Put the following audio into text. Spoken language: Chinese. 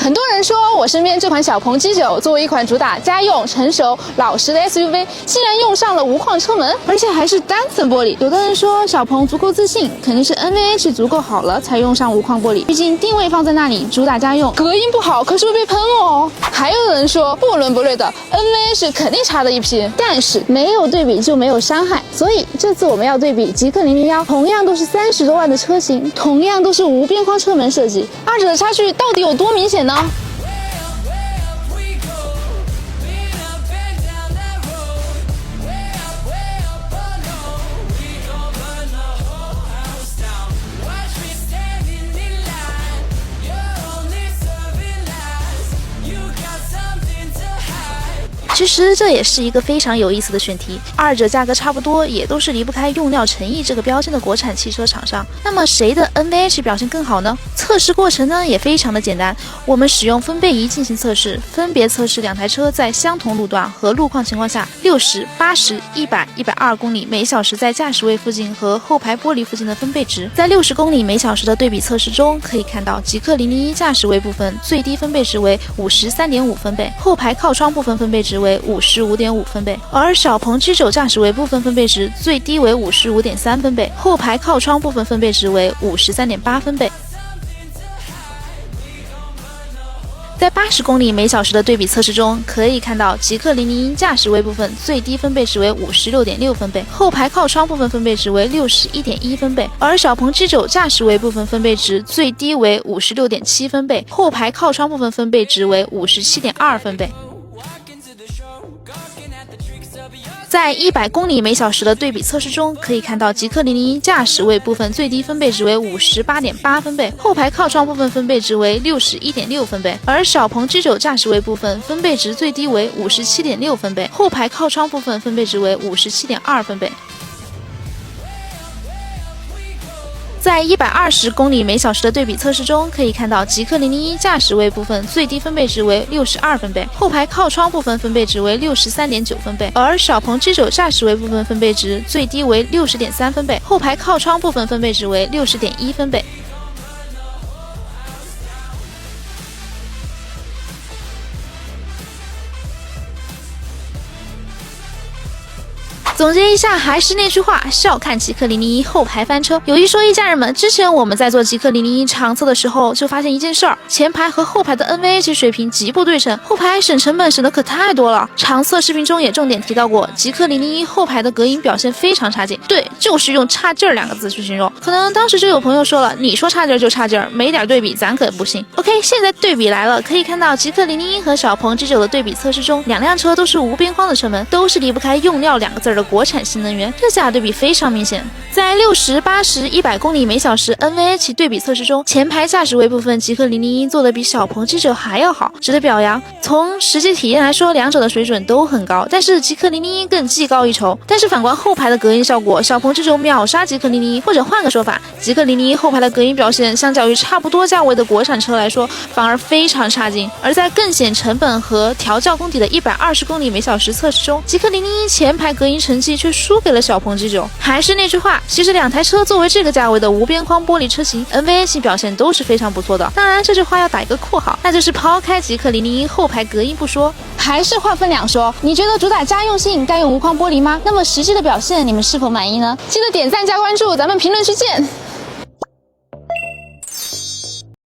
很多人说我身边这款小鹏 G9作为一款主打家用、成熟、老实的 SUV， 竟然用上了无框车门，而且还是单层玻璃。有的人说小鹏足够自信，肯定是 NVH 足够好了才用上无框玻璃，毕竟定位放在那里，主打家用，隔音不好可是会被喷哦。还有的人说不伦不类的 NVH 肯定差的一批，但是没有对比就没有伤害，所以这次我们要对比极氪001，同样都是30多万的车型，同样都是无边框车门设计，二者的差距到底有多明显呢？其实这也是一个非常有意思的选题，二者价格差不多，也都是离不开用料诚意这个标签的国产汽车厂商。那么谁的 NVH 表现更好呢？测试过程呢也非常的简单，我们使用分贝仪进行测试，分别测试两台车在相同路段和路况情况下60、80、100、120公里每小时在驾驶位附近和后排玻璃附近的分贝值。在60公里每小时的对比测试中，可以看到极氪001驾驶位部分最低分贝值为53.5分贝，后排靠窗部分分贝值为55.5分贝，而小鹏 G9 驾驶位部分分贝值最低为55.3分贝，后排靠窗部分分贝值为53.8分贝。在80公里每小时的对比测试中，可以看到极氪001驾驶位部分最低分贝值为56.6分贝，后排靠窗部分分贝值为61.1分贝，而小鹏 G9 驾驶位部分分贝值最低为56.7分贝，后排靠窗部分分贝值为57.2分贝。在100公里每小时的对比测试中，可以看到极氪001驾驶位部分最低分贝值为58.8分贝，后排靠窗部分分贝值为61.6分贝，而小鹏 G9 驾驶位部分分贝值最低为57.6分贝，后排靠窗部分分贝值为57.2分贝。在120公里每小时的对比测试中，可以看到极氪001驾驶位部分最低分贝值为62分贝，后排靠窗部分分贝值为63.9分贝，而小鹏 G9 驾驶位部分分贝值最低为60.3分贝，后排靠窗部分分贝值为60.1分贝。总结一下，还是那句话，笑看极氪001后排翻车。有一说一，家人们，之前我们在做极氪001长测的时候，就发现一件事儿，前排和后排的 NVH 水平极不对称，后排省成本省的可太多了。长测视频中也重点提到过，极氪001后排的隔音表现非常差劲，对，就是用差劲儿2个字去形容。可能当时就有朋友说了，你说差劲儿就差劲儿，没点对比咱可不信。OK， 现在对比来了，可以看到极氪001和小鹏 G9 的对比测试中，两辆车都是无边框的车门，都是离不开用料2个字的国产新能源，这下对比非常明显。在60、80、100公里每小时 NVH 对比测试中，前排驾驶位部分极氪001做的比小鹏 G9 还要好，值得表扬。从实际体验来说，两者的水准都很高，但是极氪001更技高一筹。但是反观后排的隔音效果，小鹏 G9 秒杀极氪001，或者换个说法，极氪001后排的隔音表现相较于差不多价位的国产车来说，反而非常差劲。而在更显成本和调教功底的120公里每小时测试中，极氪001前排隔音成绩却输给了小鹏 G9。还是那句话，其实两台车作为这个价位的无边框玻璃车型 ，NVH 表现都是非常不错的。当然，这句话要打一个括号，那就是抛开极氪001后排隔音不说，还是话分两说。你觉得主打家用性该用无框玻璃吗？那么实际的表现你们是否满意呢？记得点赞加关注，咱们评论区见。